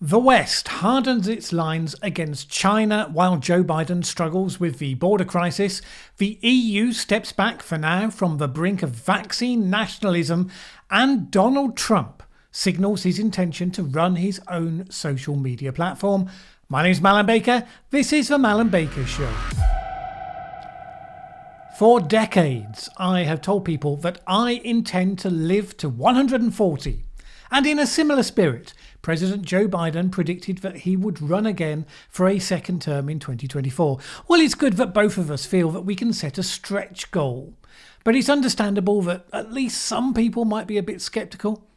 The West hardens its lines against China while Joe Biden struggles with the border crisis. The EU steps back for now from the brink of vaccine nationalism, and Donald Trump signals his intention to run his own social media platform. My name is Mallen Baker. This is the Mallen Baker Show. For decades, I have told people that I intend to live to 140. And in a similar spirit, President Joe Biden predicted that he would run again for a second term in 2024. Well, it's good that both of us feel that we can set a stretch goal. But it's understandable that at least some people might be a bit sceptical.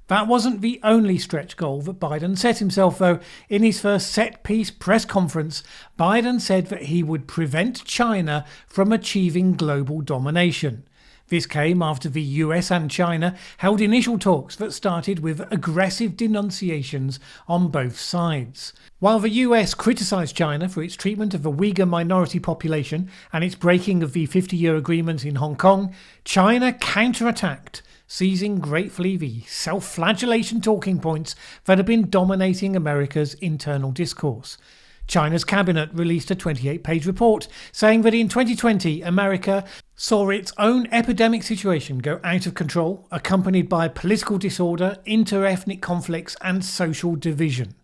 That wasn't the only stretch goal that Biden set himself, though. In his first set-piece press conference, Biden said that he would prevent China from achieving global domination. This came after the US and China held initial talks that started with aggressive denunciations on both sides. While the US criticised China for its treatment of the Uyghur minority population and its breaking of the 50-year agreement in Hong Kong, China counterattacked, seizing gratefully the self-flagellation talking points that have been dominating America's internal discourse. China's cabinet released a 28-page report saying that in 2020, America saw its own epidemic situation go out of control, accompanied by political disorder, inter-ethnic conflicts and social division.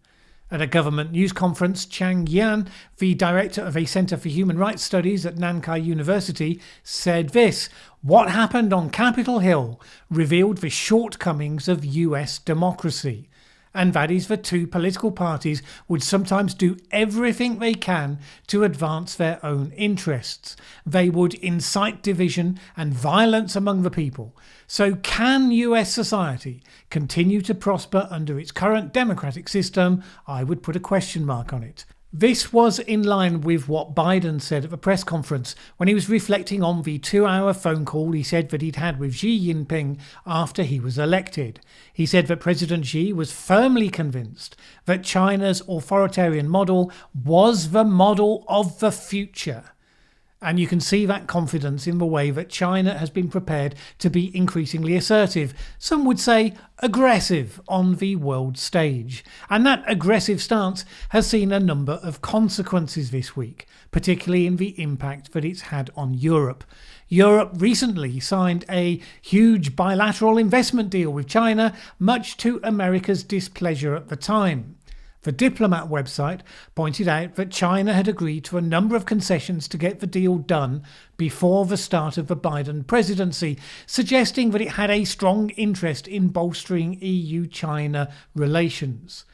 At a government news conference, Chang Yan, the director of a Centre for Human Rights Studies at Nankai University, said this: "What happened on Capitol Hill revealed the shortcomings of US democracy. And that is the two political parties would sometimes do everything they can to advance their own interests. They would incite division and violence among the people. So can US society continue to prosper under its current democratic system? I would put a question mark on it." This was in line with what Biden said at the press conference when he was reflecting on the 2-hour phone call he said that he'd had with Xi Jinping after he was elected. He said that President Xi was firmly convinced that China's authoritarian model was the model of the future. And you can see that confidence in the way that China has been prepared to be increasingly assertive, some would say aggressive, on the world stage. And that aggressive stance has seen a number of consequences this week, particularly in the impact that it's had on Europe. Europe recently signed a huge bilateral investment deal with China, much to America's displeasure at the time. The Diplomat website pointed out that China had agreed to a number of concessions to get the deal done before the start of the Biden presidency, suggesting that it had a strong interest in bolstering EU-China relations.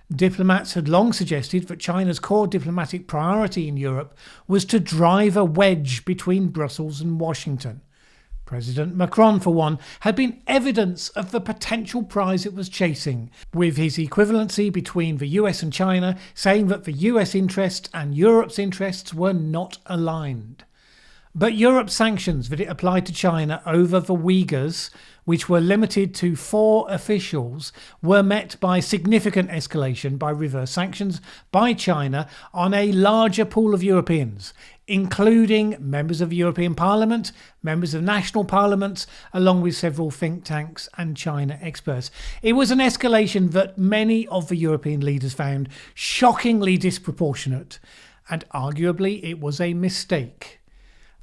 Diplomats had long suggested that China's core diplomatic priority in Europe was to drive a wedge between Brussels and Washington. President Macron, for one, had been evidence of the potential prize it was chasing, with his equivalency between the US and China saying that the US interests and Europe's interests were not aligned. But Europe's sanctions that it applied to China over the Uyghurs, which were limited to 4 officials, were met by significant escalation by reverse sanctions by China on a larger pool of Europeans, including members of the European Parliament, members of national parliaments, along with several think tanks and China experts. It was an escalation that many of the European leaders found shockingly disproportionate, and arguably it was a mistake.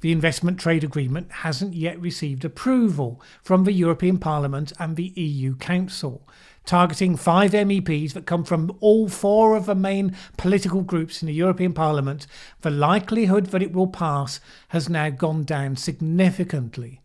The investment trade agreement hasn't yet received approval from the European Parliament and the EU Council. Targeting 5 MEPs that come from all 4 of the main political groups in the European Parliament, the likelihood that it will pass has now gone down significantly.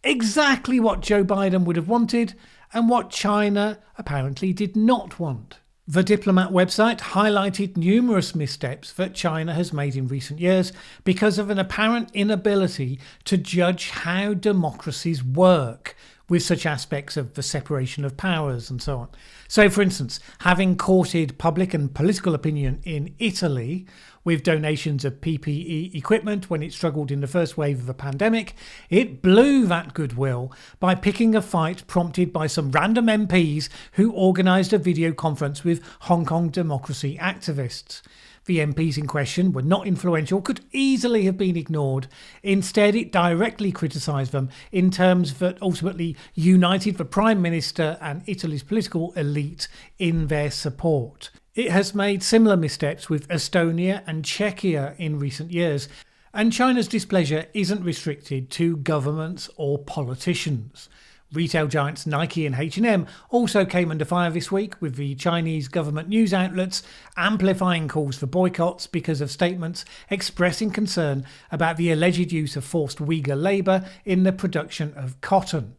Exactly what Joe Biden would have wanted and what China apparently did not want. The Diplomat website highlighted numerous missteps that China has made in recent years because of an apparent inability to judge how democracies work, with such aspects of the separation of powers and so on. So, for instance, having courted public and political opinion in Italy, With donations of PPE equipment when it struggled in the first wave of the pandemic, it blew that goodwill by picking a fight prompted by some random MPs who organised a video conference with Hong Kong democracy activists. The MPs in question were not influential, could easily have been ignored. Instead, it directly criticised them in terms that ultimately united the Prime Minister and Italy's political elite in their support. It has made similar missteps with Estonia and Czechia in recent years, and China's displeasure isn't restricted to governments or politicians. Retail giants Nike and H&M also came under fire this week, with the Chinese government news outlets amplifying calls for boycotts because of statements expressing concern about the alleged use of forced Uyghur labour in the production of cotton.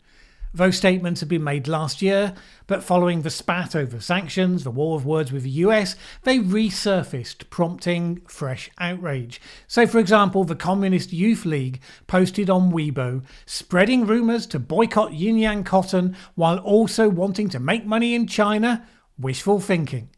Those statements had been made last year, but following the spat over sanctions, the war of words with the US, they resurfaced, prompting fresh outrage. So, for example, the Communist Youth League posted on Weibo, spreading rumours to boycott Yin cotton while also wanting to make money in China. Wishful thinking.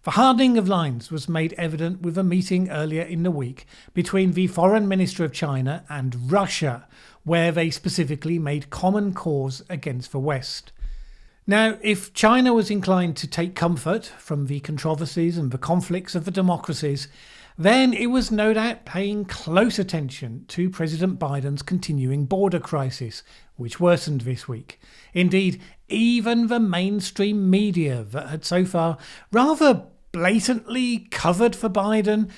The hardening of lines was made evident with a meeting earlier in the week between the Foreign Minister of China and Russia, where they specifically made common cause against the West. Now, if China was inclined to take comfort from the controversies and the conflicts of the democracies, then it was no doubt paying close attention to President Biden's continuing border crisis, which worsened this week. Indeed, even the mainstream media that had so far rather blatantly covered for Biden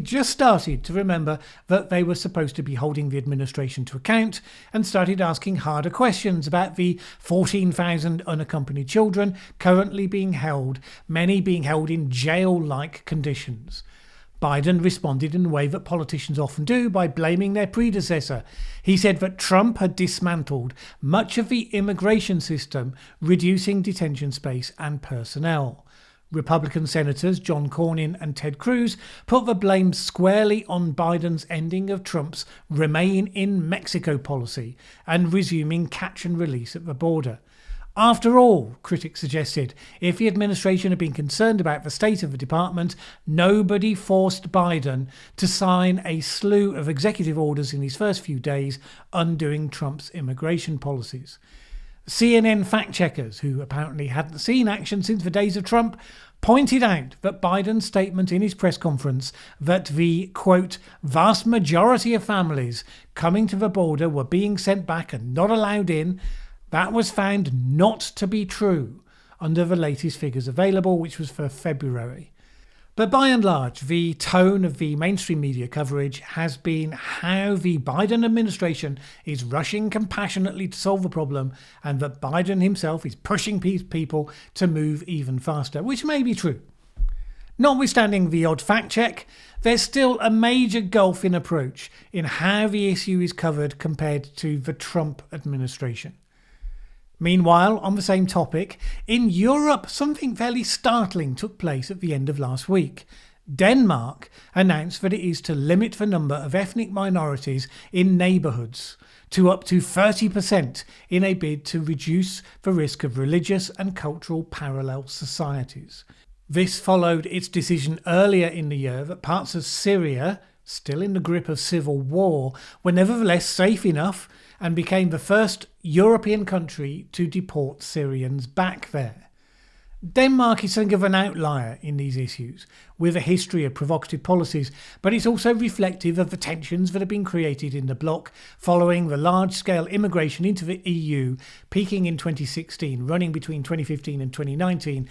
just started to remember that they were supposed to be holding the administration to account and started asking harder questions about the 14,000 unaccompanied children currently being held, many being held in jail-like conditions. Biden responded in a way that politicians often do by blaming their predecessor. He said that Trump had dismantled much of the immigration system, reducing detention space and personnel. Republican Senators John Cornyn and Ted Cruz put the blame squarely on Biden's ending of Trump's Remain in Mexico policy and resuming catch and release at the border. After all, critics suggested, if the administration had been concerned about the state of the department, nobody forced Biden to sign a slew of executive orders in his first few days undoing Trump's immigration policies. CNN fact-checkers, who apparently hadn't seen action since the days of Trump, pointed out that Biden's statement in his press conference that the, quote, vast majority of families coming to the border were being sent back and not allowed in, that was found not to be true under the latest figures available, which was for February. But by and large, the tone of the mainstream media coverage has been how the Biden administration is rushing compassionately to solve the problem and that Biden himself is pushing people to move even faster, which may be true. Notwithstanding the odd fact check, there's still a major gulf in approach in how the issue is covered compared to the Trump administration. Meanwhile, on the same topic, in Europe, something fairly startling took place at the end of last week. Denmark announced that it is to limit the number of ethnic minorities in neighbourhoods to up to 30% in a bid to reduce the risk of religious and cultural parallel societies. This followed its decision earlier in the year that parts of Syria, still in the grip of civil war, were nevertheless safe enough and became the first European country to deport Syrians back there. Denmark is something of an outlier in these issues, with a history of provocative policies, but it's also reflective of the tensions that have been created in the bloc following the large-scale immigration into the EU, peaking in 2016, running between 2015 and 2019,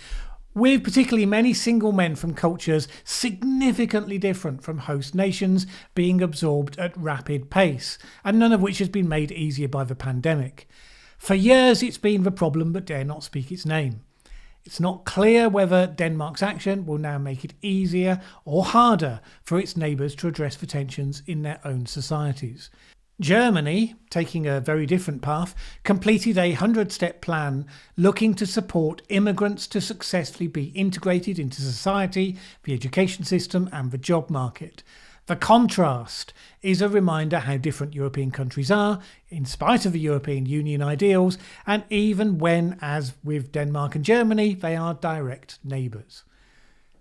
with particularly many single men from cultures significantly different from host nations being absorbed at rapid pace, and none of which has been made easier by the pandemic. For years it's been the problem but dare not speak its name. It's not clear whether Denmark's action will now make it easier or harder for its neighbours to address the tensions in their own societies. Germany, taking a very different path, completed a 100-step plan looking to support immigrants to successfully be integrated into society, the education system and the job market. The contrast is a reminder how different European countries are, in spite of the European Union ideals, and even when, as with Denmark and Germany, they are direct neighbours.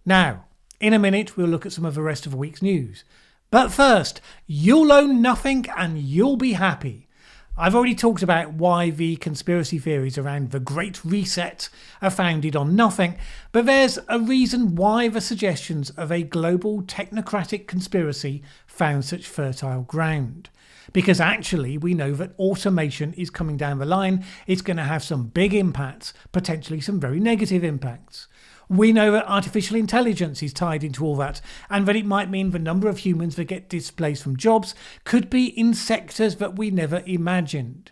Now, In a minute, we'll look at some of the rest of the week's news. But first, you'll own nothing and you'll be happy. I've already talked about why the conspiracy theories around the Great Reset are founded on nothing, but there's a reason why the suggestions of a global technocratic conspiracy found such fertile ground. Because actually we know that automation is coming down the line. It's going to have some big impacts, potentially some very negative impacts. We know that artificial intelligence is tied into all that, and that it might mean the number of humans that get displaced from jobs could be in sectors that we never imagined.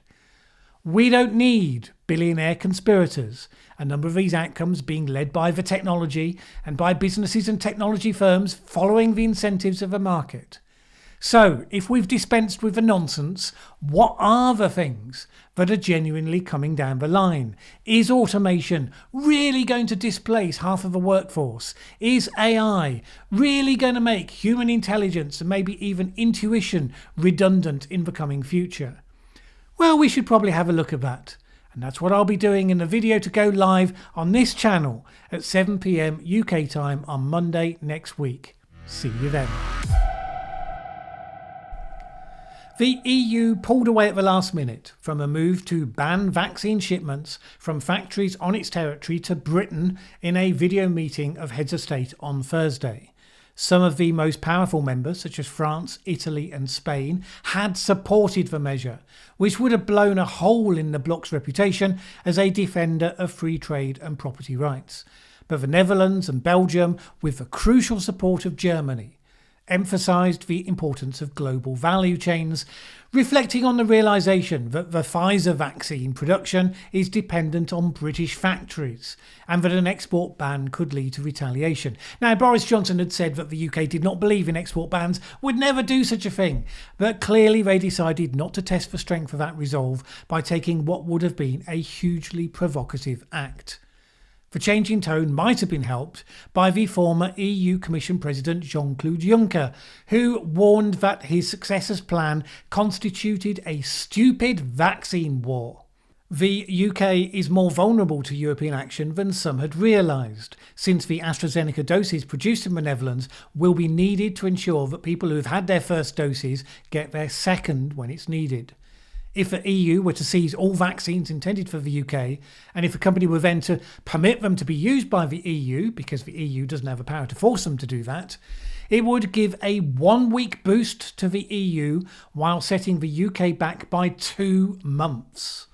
We don't need billionaire conspirators, a number of these outcomes being led by the technology and by businesses and technology firms following the incentives of the market. So, if we've dispensed with the nonsense, what are the things that are genuinely coming down the line? Is automation really going to displace half of the workforce? Is AI really going to make human intelligence and maybe even intuition redundant in the coming future? Well, we should probably have a look at that. And that's what I'll be doing in the video to go live on this channel at 7 PM UK time on Monday next week. See you then. The EU pulled away at the last minute from a move to ban vaccine shipments from factories on its territory to Britain in a video meeting of heads of state on Thursday. Some of the most powerful members, such as France, Italy and Spain, had supported the measure, which would have blown a hole in the bloc's reputation as a defender of free trade and property rights. But the Netherlands and Belgium, with the crucial support of Germany, emphasised the importance of global value chains, reflecting on the realisation that the Pfizer vaccine production is dependent on British factories and that an export ban could lead to retaliation. Now, Boris Johnson had said that the UK did not believe in export bans, would never do such a thing, but clearly they decided not to test the strength of that resolve by taking what would have been a hugely provocative act. The change in tone might have been helped by the former EU Commission President Jean-Claude Juncker, who warned that his successor's plan constituted a stupid vaccine war. The UK is more vulnerable to European action than some had realised, since the AstraZeneca doses produced in the Netherlands will be needed to ensure that people who have had their first doses get their second when it's needed. If the EU were to seize all vaccines intended for the UK, and if a company were then to permit them to be used by the EU, because the EU doesn't have the power to force them to do that, it would give a 1-week boost to the EU while setting the UK back by 2 months.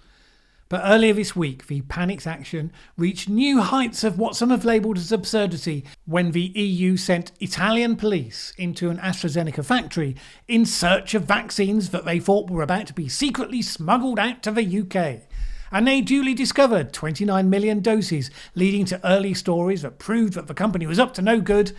But earlier this week, the panicked action reached new heights of what some have labelled as absurdity when the EU sent Italian police into an AstraZeneca factory in search of vaccines that they thought were about to be secretly smuggled out to the UK. And they duly discovered 29 million doses, leading to early stories that proved that the company was up to no good.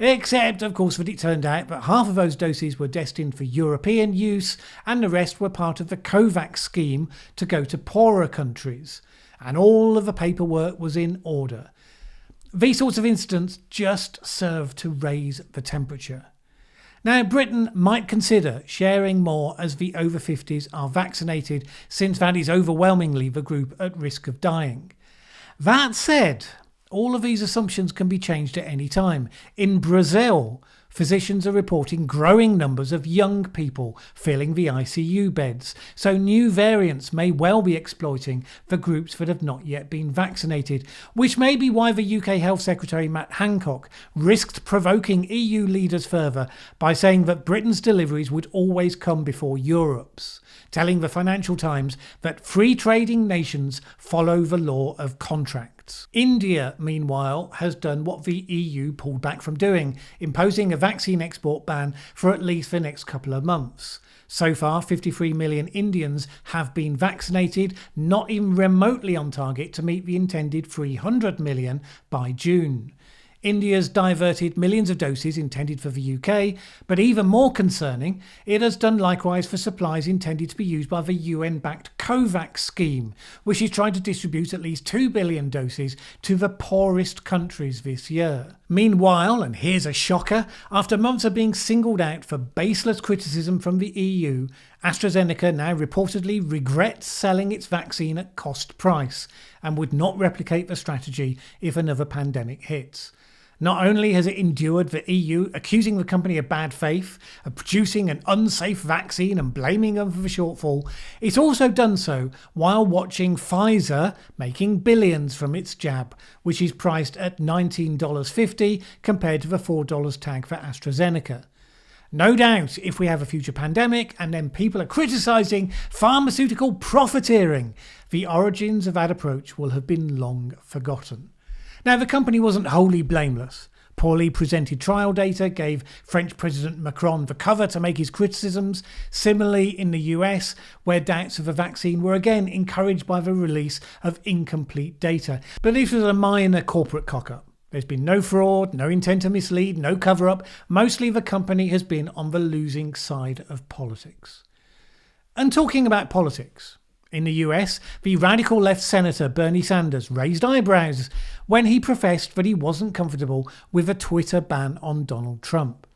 Except, of course, that it turned out that half of those doses were destined for European use and the rest were part of the COVAX scheme to go to poorer countries. And all of the paperwork was in order. These sorts of incidents just serve to raise the temperature. Now, Britain might consider sharing more as the over 50s are vaccinated, since that is overwhelmingly the group at risk of dying. That said, all of these assumptions can be changed at any time. In Brazil, physicians are reporting growing numbers of young people filling the ICU beds, so new variants may well be exploiting the groups that have not yet been vaccinated, which may be why the UK Health Secretary Matt Hancock risked provoking EU leaders further by saying that Britain's deliveries would always come before Europe's, telling the Financial Times that free trading nations follow the law of contract. India, meanwhile, has done what the EU pulled back from doing, imposing a vaccine export ban for at least the next couple of months. So far, 53 million Indians have been vaccinated, not even remotely on target to meet the intended 300 million by June. India's diverted millions of doses intended for the UK, but even more concerning, it has done likewise for supplies intended to be used by the UN-backed COVAX scheme, which is trying to distribute at least 2 billion doses to the poorest countries this year. Meanwhile, and here's a shocker, after months of being singled out for baseless criticism from the EU, AstraZeneca now reportedly regrets selling its vaccine at cost price and would not replicate the strategy if another pandemic hits. Not only has it endured the EU accusing the company of bad faith, of producing an unsafe vaccine and blaming them for the shortfall, it's also done so while watching Pfizer making billions from its jab, which is priced at $19.50 compared to the $4 tag for AstraZeneca. No doubt, if we have a future pandemic and then people are criticising pharmaceutical profiteering, the origins of that approach will have been long forgotten. Now, the company wasn't wholly blameless. Poorly presented trial data gave French President Macron the cover to make his criticisms. Similarly, in the US, where doubts of the vaccine were again encouraged by the release of incomplete data. But this was a minor corporate cock-up. There's been no fraud, no intent to mislead, no cover-up. Mostly the company has been on the losing side of politics. And talking about politics, in the US, the radical left Senator Bernie Sanders raised eyebrows when he professed that he wasn't comfortable with a Twitter ban on Donald Trump.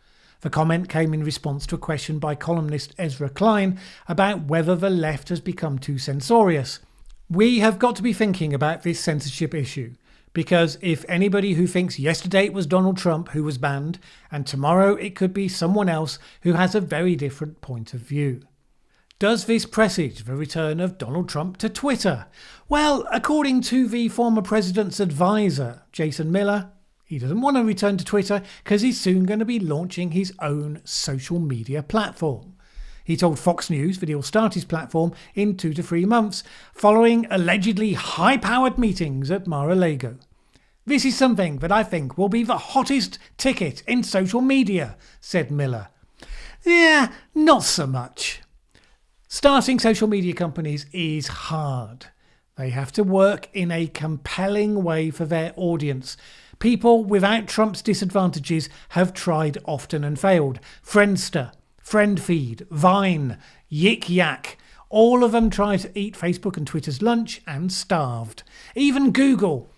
The comment came in response to a question by columnist Ezra Klein about whether the left has become too censorious. We have got to be thinking about this censorship issue, because if anybody who thinks yesterday it was Donald Trump who was banned, and tomorrow it could be someone else who has a very different point of view. Does this presage the return of Donald Trump to Twitter? Well, according to the former president's advisor, Jason Miller, he doesn't want to return to Twitter because he's soon going to be launching his own social media platform. He told Fox News that he'll start his platform in 2 to 3 months, following allegedly high-powered meetings at Mar-a-Lago. This is something that I think will be the hottest ticket in social media, said Miller. Yeah, not so much. Starting social media companies is hard. They have to work in a compelling way for their audience. People without Trump's disadvantages have tried often and failed. Friendster, FriendFeed, Vine, Yik Yak, all of them tried to eat Facebook and Twitter's lunch and starved. Even Google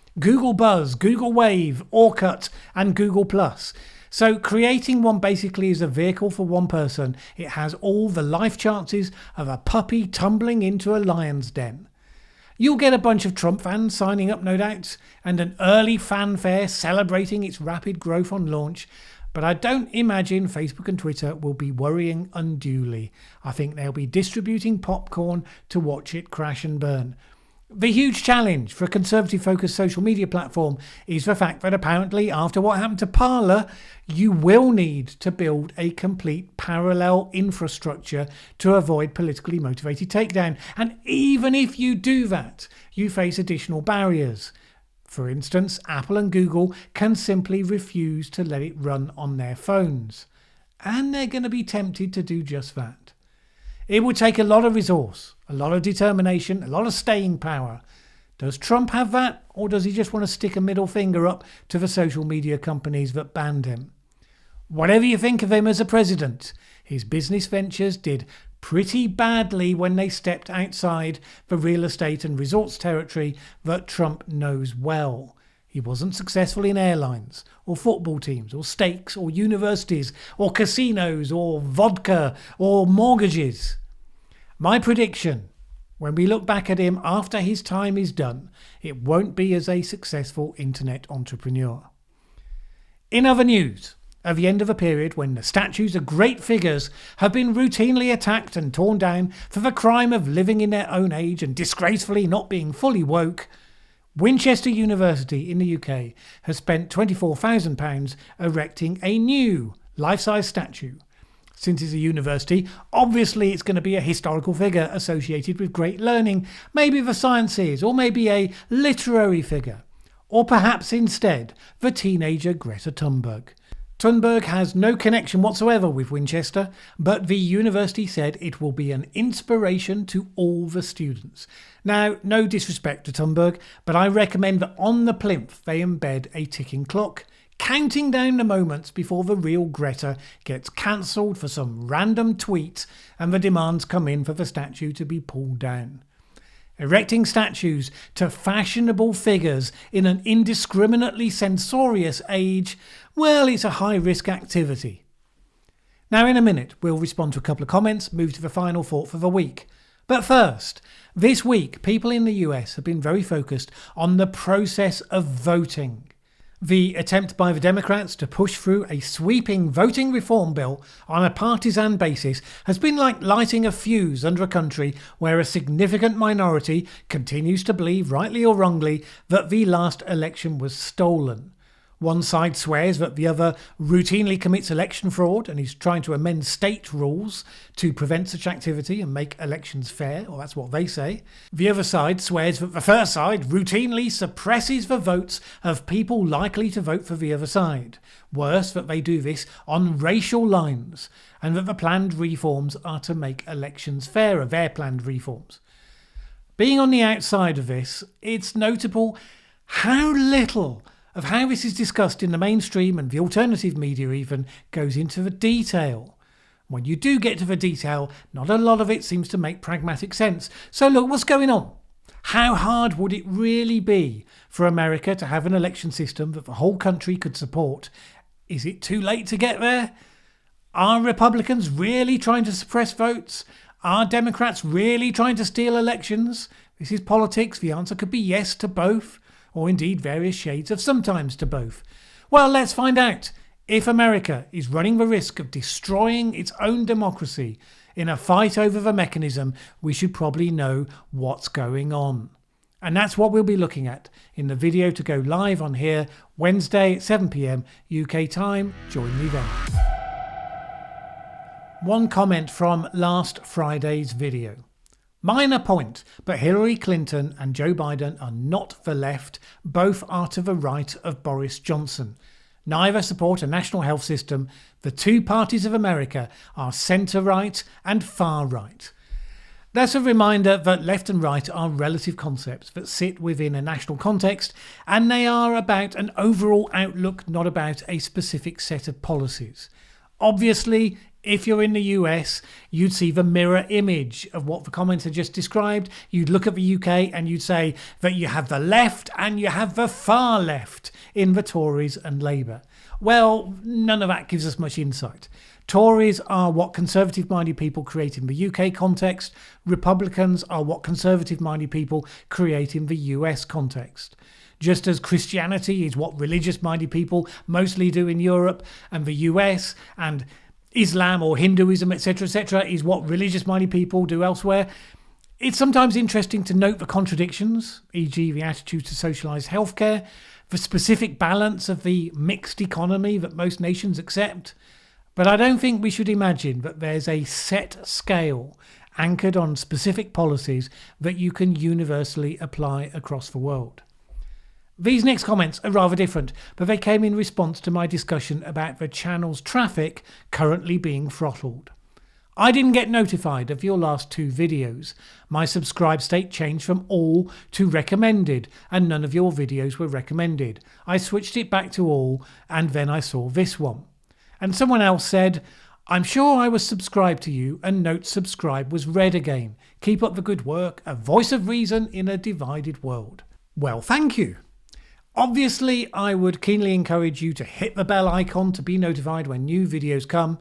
Buzz, Google Wave, Orkut and Google+. So creating one basically is a vehicle for one person. It has all the life chances of a puppy tumbling into a lion's den. You'll get a bunch of Trump fans signing up, no doubt, and an early fanfare celebrating its rapid growth on launch. But I don't imagine Facebook and Twitter will be worrying unduly. I think they'll be distributing popcorn to watch it crash and burn. The huge challenge for a conservative-focused social media platform is the fact that apparently after what happened to Parler, you will need to build a complete parallel infrastructure to avoid politically motivated takedown. And even if you do that, you face additional barriers. For instance, Apple and Google can simply refuse to let it run on their phones. And they're going to be tempted to do just that. It would take a lot of resource, a lot of determination, a lot of staying power. Does Trump have that, or does he just want to stick a middle finger up to the social media companies that banned him? Whatever you think of him as a president, his business ventures did pretty badly when they stepped outside the real estate and resorts territory that Trump knows well. He wasn't successful in airlines, or football teams, or steaks, or universities, or casinos, or vodka, or mortgages. My prediction, when we look back at him after his time is done, it won't be as a successful internet entrepreneur. In other news, at the end of a period when the statues of great figures have been routinely attacked and torn down for the crime of living in their own age and disgracefully not being fully woke, Winchester University in the UK has spent £24,000 erecting a new life-size statue. Since it's a university, obviously it's going to be a historical figure associated with great learning, maybe the sciences, or maybe a literary figure. Or perhaps instead, the teenager Greta Thunberg. Thunberg has no connection whatsoever with Winchester, but the university said it will be an inspiration to all the students. Now, no disrespect to Thunberg, but I recommend that on the plinth they embed a ticking clock, counting down the moments before the real Greta gets cancelled for some random tweet and the demands come in for the statue to be pulled down. Erecting statues to fashionable figures in an indiscriminately censorious age, well, it's a high-risk activity. Now, in a minute, we'll respond to a couple of comments, move to the final thought for the week. But first, this week, people in the US have been very focused on the process of voting. The attempt by the Democrats to push through a sweeping voting reform bill on a partisan basis has been like lighting a fuse under a country where a significant minority continues to believe, rightly or wrongly, that the last election was stolen. One side swears that the other routinely commits election fraud and is trying to amend state rules to prevent such activity and make elections fair, or that's what they say. The other side swears that the first side routinely suppresses the votes of people likely to vote for the other side. Worse, that they do this on racial lines, and that the planned reforms are to make elections fairer, their planned reforms. Being on the outside of this, it's notable how little of how this is discussed in the mainstream and the alternative media even goes into the detail. When you do get to the detail, not a lot of it seems to make pragmatic sense. So look, what's going on? How hard would it really be for America to have an election system that the whole country could support? Is it too late to get there? Are Republicans really trying to suppress votes? Are Democrats really trying to steal elections? This is politics. The answer could be yes to both, or indeed various shades of sometimes to both. Well, let's find out. If America is running the risk of destroying its own democracy in a fight over the mechanism, we should probably know what's going on. And that's what we'll be looking at in the video to go live on here Wednesday at 7 p.m. UK time. Join me then. One comment from last Friday's video. Minor point, but Hillary Clinton and Joe Biden are not the left, both are to the right of Boris Johnson. Neither support a national health system. The two parties of America are centre-right and far-right. That's a reminder that left and right are relative concepts that sit within a national context, and they are about an overall outlook, not about a specific set of policies. Obviously, if you're in the US, you'd see the mirror image of what the commenter just described. You'd look at the UK and you'd say that you have the left and you have the far left in the Tories and Labour. Well, none of that gives us much insight. Tories are what conservative-minded people create in the UK context. Republicans are what conservative-minded people create in the US context. Just as Christianity is what religious-minded people mostly do in Europe and the US, and Islam or Hinduism, etc., is what religious-minded people do elsewhere. It's sometimes interesting to note the contradictions, e.g. the attitude to socialised healthcare, the specific balance of the mixed economy that most nations accept. But I don't think we should imagine that there's a set scale anchored on specific policies that you can universally apply across the world. These next comments are rather different, but they came in response to my discussion about the channel's traffic currently being throttled. I didn't get notified of your last two videos. My subscribe state changed from all to recommended, and none of your videos were recommended. I switched it back to all, and then I saw this one. And someone else said, I'm sure I was subscribed to you, and note subscribe was read again. Keep up the good work, a voice of reason in a divided world. Well, thank you. Obviously, I would keenly encourage you to hit the bell icon to be notified when new videos come,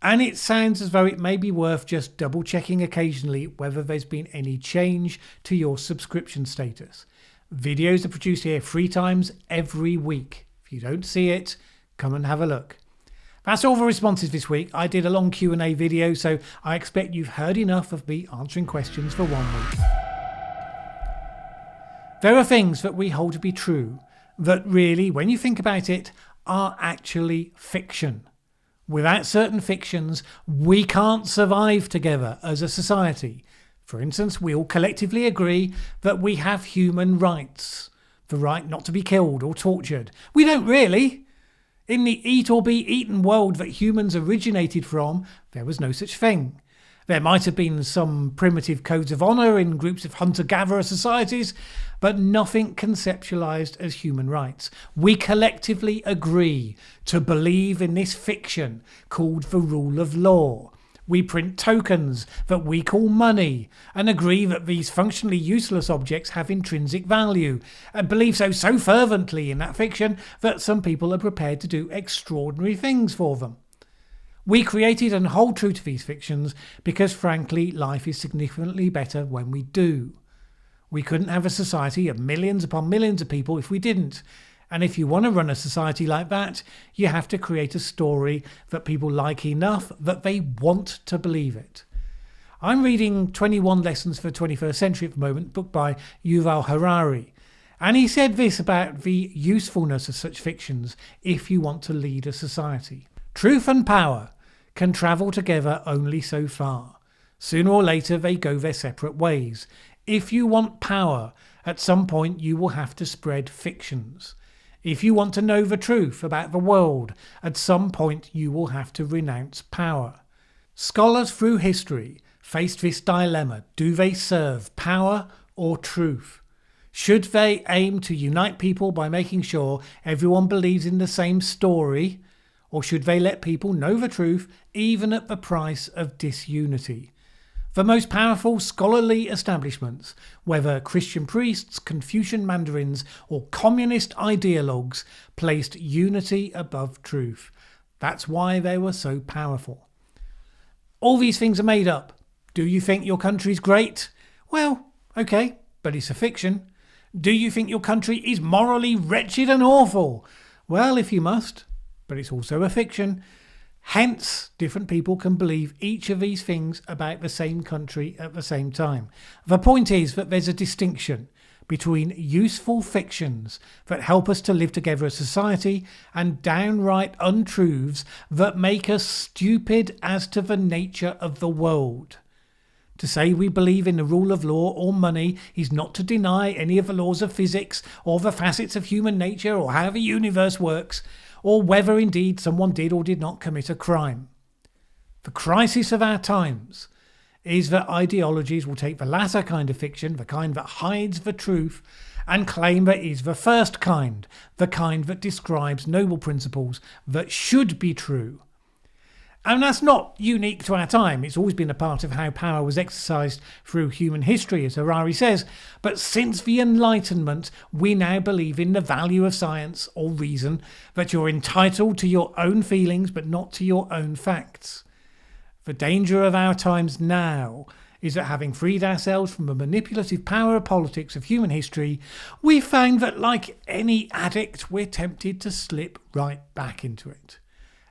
and it sounds as though it may be worth just double checking occasionally whether there's been any change to your subscription status. Videos are produced here 3 times every week. If you don't see it, come and have a look. That's all the responses this week. I did a long Q&A video, so I expect you've heard enough of me answering questions for 1 week. There are things that we hold to be true that really, when you think about it, are actually fiction. Without certain fictions, we can't survive together as a society. For instance, we all collectively agree that we have human rights. The right not to be killed or tortured. We don't really. In the eat or be eaten world that humans originated from, there was no such thing. There might have been some primitive codes of honour in groups of hunter-gatherer societies, but nothing conceptualised as human rights. We collectively agree to believe in this fiction called the rule of law. We print tokens that we call money and agree that these functionally useless objects have intrinsic value, and believe so fervently in that fiction that some people are prepared to do extraordinary things for them. We created and hold true to these fictions because, frankly, life is significantly better when we do. We couldn't have a society of millions upon millions of people if we didn't. And if you want to run a society like that, you have to create a story that people like enough that they want to believe it. I'm reading 21 Lessons for the 21st Century at the moment, book by Yuval Harari. And he said this about the usefulness of such fictions if you want to lead a society. Truth and power can travel together only so far. Sooner or later they go their separate ways. If you want power, at some point you will have to spread fictions. If you want to know the truth about the world, at some point you will have to renounce power. Scholars through history faced this dilemma. Do they serve power or truth? Should they aim to unite people by making sure everyone believes in the same story? Or should they let people know the truth even at the price of disunity? The most powerful scholarly establishments, whether Christian priests, Confucian mandarins, or communist ideologues, placed unity above truth. That's why they were so powerful. All these things are made up. Do you think your country's great? Well, okay, but it's a fiction. Do you think your country is morally wretched and awful? Well, if you must, but it's also a fiction. Hence, different people can believe each of these things about the same country at the same time. The point is that there's a distinction between useful fictions that help us to live together as society and downright untruths that make us stupid as to the nature of the world. To say we believe in the rule of law or money is not to deny any of the laws of physics or the facets of human nature or how the universe works, or whether indeed someone did or did not commit a crime. The crisis of our times is that ideologies will take the latter kind of fiction, the kind that hides the truth, and claim that it is the first kind, the kind that describes noble principles that should be true. And that's not unique to our time. It's always been a part of how power was exercised through human history, as Harari says. But since the Enlightenment, we now believe in the value of science or reason, that you're entitled to your own feelings but not to your own facts. The danger of our times now is that, having freed ourselves from the manipulative power of politics of human history, we found that, like any addict, we're tempted to slip right back into it.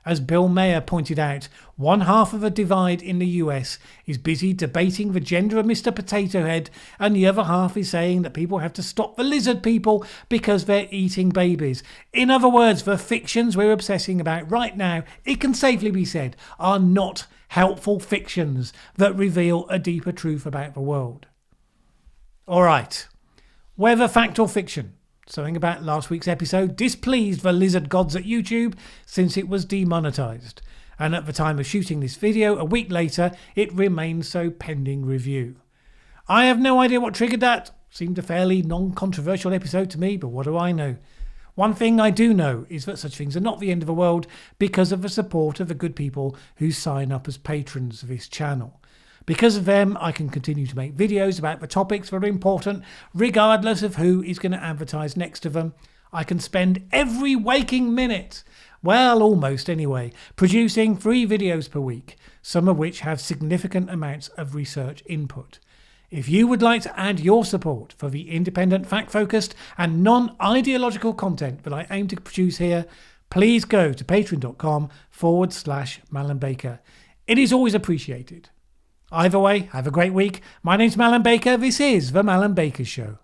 As Bill Maher pointed out, one half of the divide in the US is busy debating the gender of Mr. Potato Head, and the other half is saying that people have to stop the lizard people because they're eating babies. In other words, the fictions we're obsessing about right now, it can safely be said, are not helpful fictions that reveal a deeper truth about the world. All right, whether fact or fiction, something about last week's episode displeased the lizard gods at YouTube since it was demonetized. And at the time of shooting this video, a week later, it remains so pending review. I have no idea what triggered that. Seemed a fairly non-controversial episode to me, but what do I know? One thing I do know is that such things are not the end of the world because of the support of the good people who sign up as patrons of this channel. Because of them, I can continue to make videos about the topics that are important, regardless of who is going to advertise next to them. I can spend every waking minute, well, almost anyway, producing 3 videos per week, some of which have significant amounts of research input. If you would like to add your support for the independent, fact-focused and non-ideological content that I aim to produce here, please go to patreon.com/Mallen Baker. It is always appreciated. Either way, have a great week. My name's Mallen Baker. This is The Mallen Baker Show.